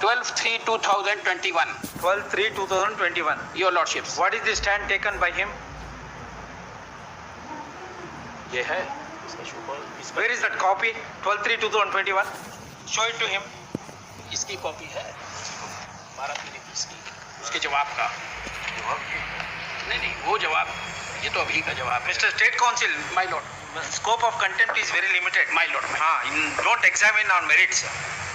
12/3/2021. 12/3/2021. Your Lordships. What is the stand taken by him? ये है. Where is that copy? 12/3/2021. Show it to him. इसकी copy है 12 इसकी उसके जवाब का. नहीं वो जवाब ये तो अभी का जवाब है. Mr. State Counsel, My lord. scope of contempt is very limited. My lord. Don't examine on merits.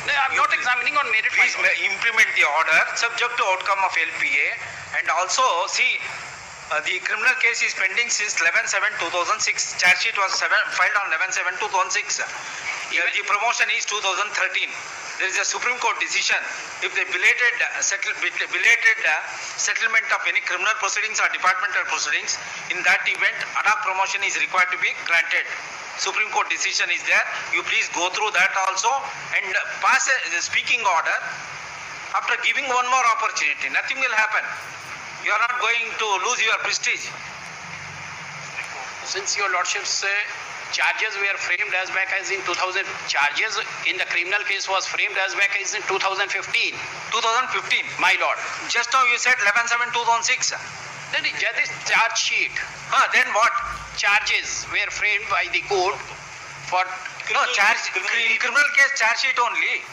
No, I am not examining on merit. Please implement the order subject to outcome of LPA, and also see the criminal case is pending since 11/7/2006. Charge sheet was filed on 11/7/2006. The promotion is 2013. There is a Supreme Court decision. If the belated settlement of any criminal proceedings or departmental proceedings, in that event, ad hoc promotion is required to be granted. Supreme Court decision is there. You please go through that also and pass a speaking order. After giving one more opportunity, nothing will happen. You are not going to lose your prestige. Since your lordships charges were framed as back as in 2000, charges in the criminal case was framed as back as in 2015. 2015. My lord. Just now you said 11/7/2006. Then that is charge sheet. Then what? Charges were framed by the court for criminal case charge sheet only.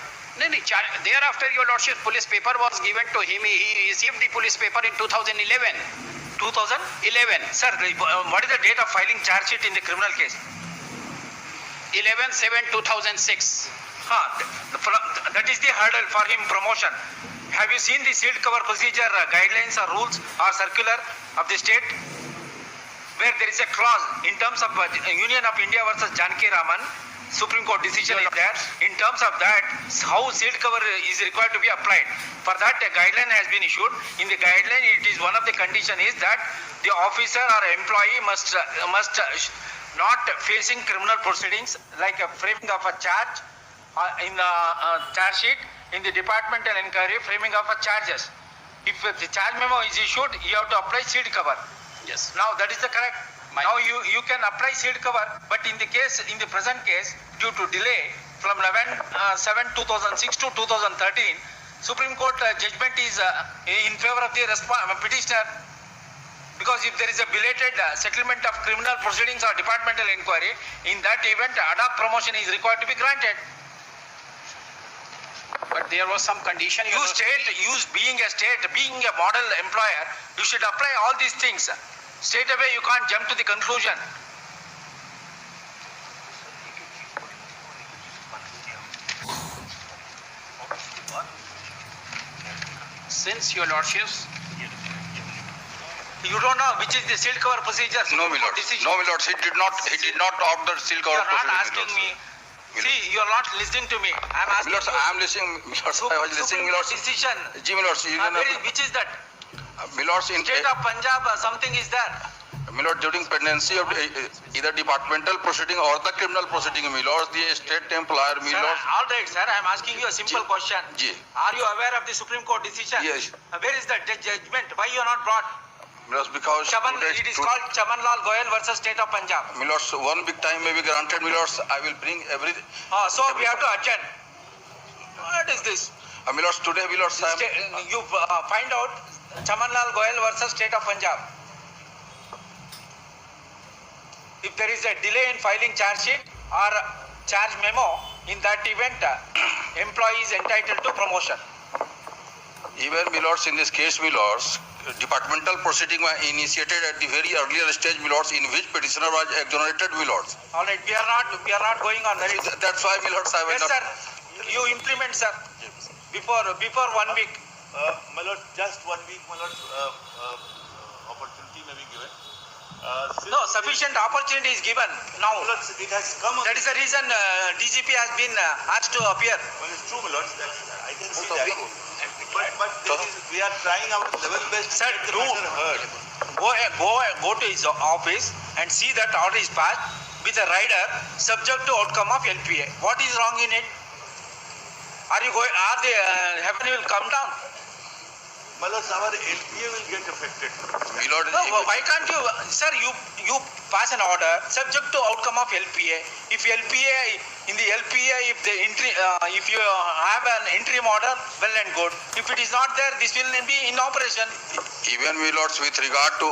Thereafter your lordship police paper was given to him. He received the police paper in 2011. 2011. Sir, what is the date of filing charge sheet in the criminal case? 11/7/2006. That is the hurdle for him promotion. Have you seen the sealed cover procedure guidelines or rules or circular of the state? Where there is a clause in terms of Union of India versus Janaki Raman, Supreme Court decision is there. In terms of that, how sealed cover is required to be applied. For that, a guideline has been issued. In the guideline, it is one of the condition is that the officer or employee must not facing criminal proceedings like a framing of a charge in the charge sheet, in the departmental inquiry, framing of a charges. If the charge memo is issued, you have to apply sealed cover. Yes. Now that is the correct. Now you can apply sealed cover, but in the present case, due to delay from 11/7/2006 to 2013, Supreme Court judgment is in favor of the petitioner, because if there is a belated settlement of criminal proceedings or departmental inquiry, in that event ad hoc promotion is required to be granted. But there was some condition. Being a model employer, you should apply all these things. Straight away you can't jump to the conclusion. Since your lordships, you don't know which is the sealed cover procedure. No, my lord. No, my lord. He did not opt the sealed cover procedure. You are not asking me. See, you are not listening to me. I am asking. I am listening. I was listening. My lord. Decision. Ji, my lord. Which is that? My lord, in State of Punjab, something is there. My lord, during pendency of either departmental proceeding or the criminal proceeding, my lord, the state employer, my lord. All right, sir. I am asking you a simple question. Ji. Are you aware of the Supreme Court decision? Yes. Where is that judgment? Why you are not brought? Because it is called Chaman Lal Goyal versus State of Punjab. My lord, one big time may be granted, my lord. I will bring everything. So we have to adjourn. What is this? My lord, today, my lord, you find out Chaman Lal Goyal versus State of Punjab. If there is a delay in filing charge sheet or charge memo, in that event, employee is entitled to promotion. Even, my lords, in this case, my lords, departmental proceeding were initiated at the very earlier stage, my lords, in which petitioner was exonerated, my lords. All right, we are not going on that. That's why, my lords, I will yes, sir. You implement, sir. Before 1 week. My lord, just 1 week, my lord, opportunity may be given. No, sufficient opportunity is given now. My lord, it has come. That is the reason DGP has been asked to appear. Well, it's true, my lord. I can see that. But we are trying our level best. Sir, to get the matter heard. Go to his office and see that order is passed with a rider subject to outcome of LPA. What is wrong in it? Are the heaven will come down? My lord, our LPA will get affected. My lord, no, why can't you, sir? You pass an order subject to outcome of LPA. If LPA, in the LPA, if you have an interim order, well and good. If it is not there, this will be in operation. Even Milords, with regard to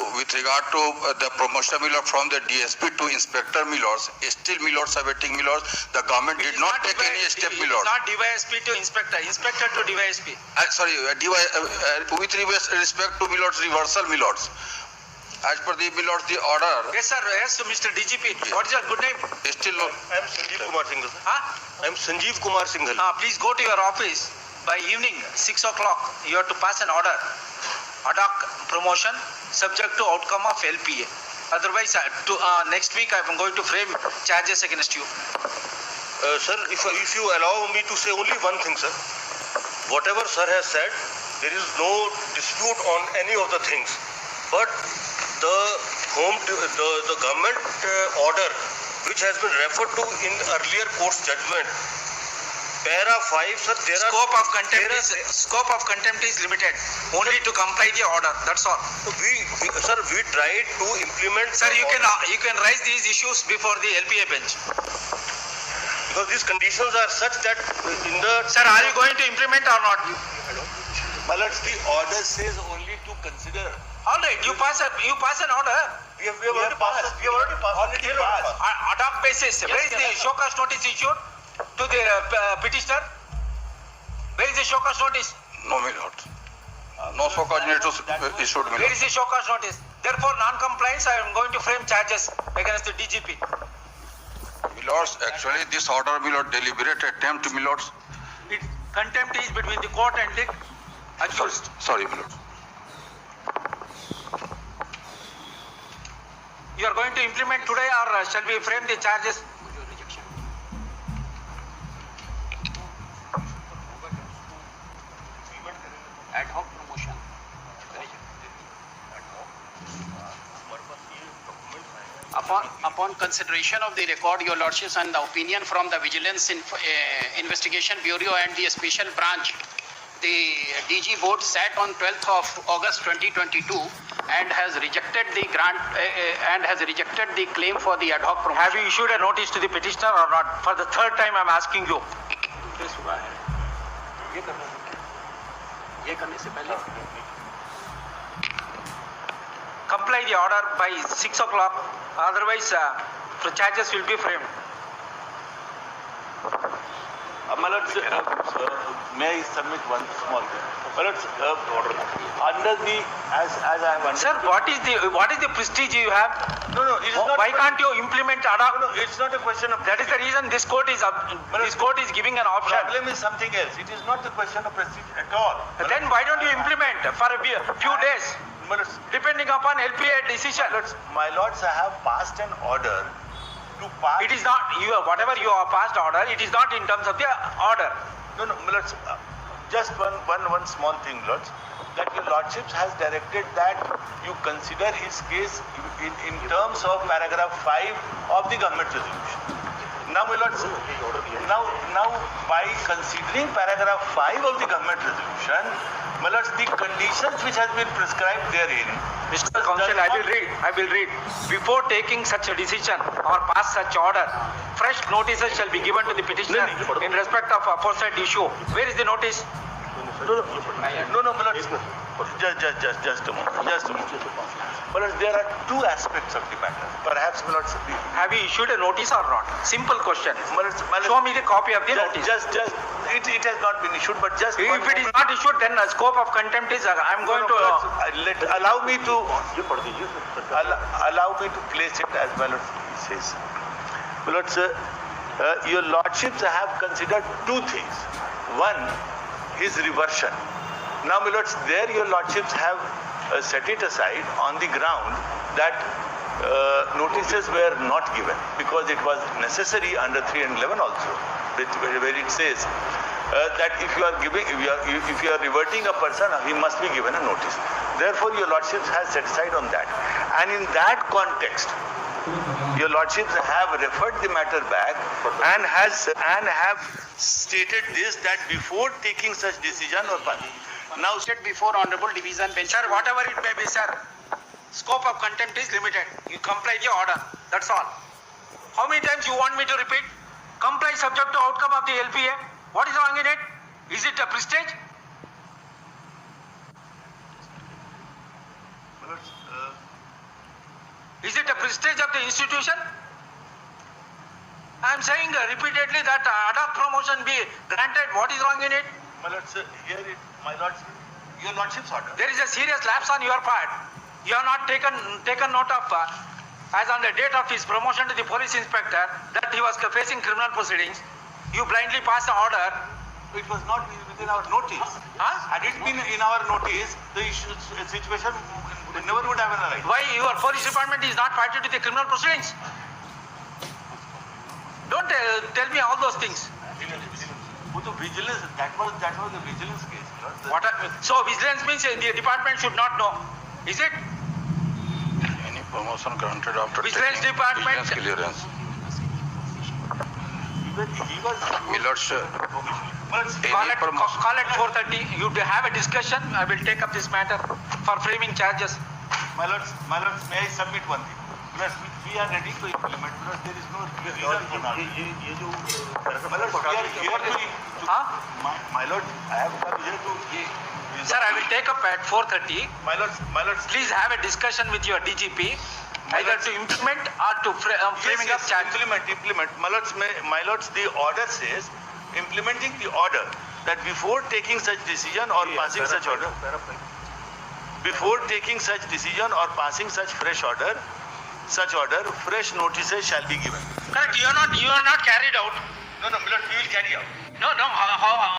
the promotion Milord from the DSP to Inspector Milords, still Milords awaiting Milords, the government did not take any step Milord. It is not DYSP to Inspector, Inspector to DYSP. With respect to Milords, reversal Milords. As per the Milords, the order. Yes, sir. Yes, Mr. DGP. What is your good name? Still no. I am Sanjeev Kumar Singhal. Huh? I am Sanjeev Kumar Singhal. Please go to your office by evening, 6 o'clock. You have to pass an order. Ad hoc promotion subject to outcome of LPA. Otherwise, next week I am going to frame charges against you. Sir, if you allow me to say only one thing, sir. Whatever sir has said, there is no dispute on any of the things. But the government order, which has been referred to in earlier court's judgment, para 5, sir, there Scope of contempt is limited only to comply the order. That's all. We tried to implement. Sir, you can raise these issues before the LPA bench. Because these conditions are such that in the. Sir, are you going to implement or not? My lords, the order says only to consider. All right, you pass an order. We have already passed. Ad hoc basis. Where is the show cause notice issued to the petitioner? Where is the show cause notice? No Milord. No show cause notice issued Milord. Where is the show cause notice? Therefore, non-compliance, I am going to frame charges against the DGP. Milords, actually this order, Milord, deliberate attempt, Milords. Contempt is between the court and the accused. Sorry, Milord. You are going to implement today, or shall we frame the charges? Ad hoc promotion. Upon consideration of the record, your lordships, and the opinion from the Vigilance Investigation Bureau and the Special Branch, the DG board sat on 12th of August 2022 and has rejected the grant and has rejected the claim for the ad hoc promotion. Have you issued a notice to the petitioner or not? For the third time, I am asking you. Comply the order by 6 o'clock. Otherwise, the charges will be framed. My lords, may I submit one small thing? My lords, under the as I have understood. Sir, what is the prestige you have? No, it is not. Why can't you implement ad hoc? No, it's not a question of. That is the reason this court is giving an option. Problem is something else. It is not a question of prestige at all. Then why don't you implement for a few days, My lords, depending upon LPA decision? my lords, I have passed an order to pass. It is not whatever you have passed order. It is not in terms of the order. No, my lords, just one small thing, lords. That your lordships has directed that you consider his case in terms of paragraph 5 of the government resolution. Now, my lords, now by considering paragraph 5 of the government resolution, my lords, the conditions which has been prescribed therein. Mr. Counsel, I will read. Before taking such a decision or pass such order, fresh notices shall be given to the petitioner in respect of aforesaid issue. Where is the notice? No, my lords. Just a moment. My lords, there are two aspects of the matter. Perhaps, my lords, Have you issued a notice or not? Simple question. my lords, Show me the copy of the notice. it has not been issued, but just. If it is not issued, then the scope of contempt is. I am going to. Allow me to place it as my lord says. My lords, your lordships have considered two things. One is reversion. Now, my lords, there your lordships have set it aside on the ground that notices were not given because it was necessary under 3 and 11 also, where it says that if you are reverting a person, he must be given a notice. Therefore, your lordships has set aside on that, and in that context, your lordships have referred the matter back and have stated this, that before taking such decision or now Said before Honorable Division Bench. Sir, whatever it may be, sir. scope of contempt is limited. You comply the order. That's all. How many times you want me to repeat? Comply subject to outcome of the LPA. What is wrong in it? Is it a prestige? Is it a prestige of the institution? I am saying repeatedly that ad hoc promotion be granted. What is wrong in it? My lords, here it, my lords, your lordship's order. There is a serious lapse on your part. You have not taken note of, as on the date of his promotion to the police inspector, that he was facing criminal proceedings. You blindly passed the order. It was not within our notice. Had it been in our notice, the situation never would have arisen. Why your police department is not party to the criminal proceedings? Don't tell me all those things. Vigilance, that was the vigilance case. So vigilance means the department should not know. Is it? Any promotion granted after Vigilance taking department- vigilance clearance. He was My lords, Call at 4:30. You have a discussion. I will take up this matter for framing charges. my lords, may I submit one thing? Yes, we are ready to implement because there is no reason for not. My lords, we are here to, my lord, I have come here to. Sir, I will take up at 4:30. My lords, Please have a discussion with your DGP, either to implement or to framing up charges. implement. My lords, the order says, implementing the order, that before taking such decision or passing such order, before taking such decision or passing such order, fresh notices shall be given. Correct. You are not carried out. No, my lord, we will carry out. No. How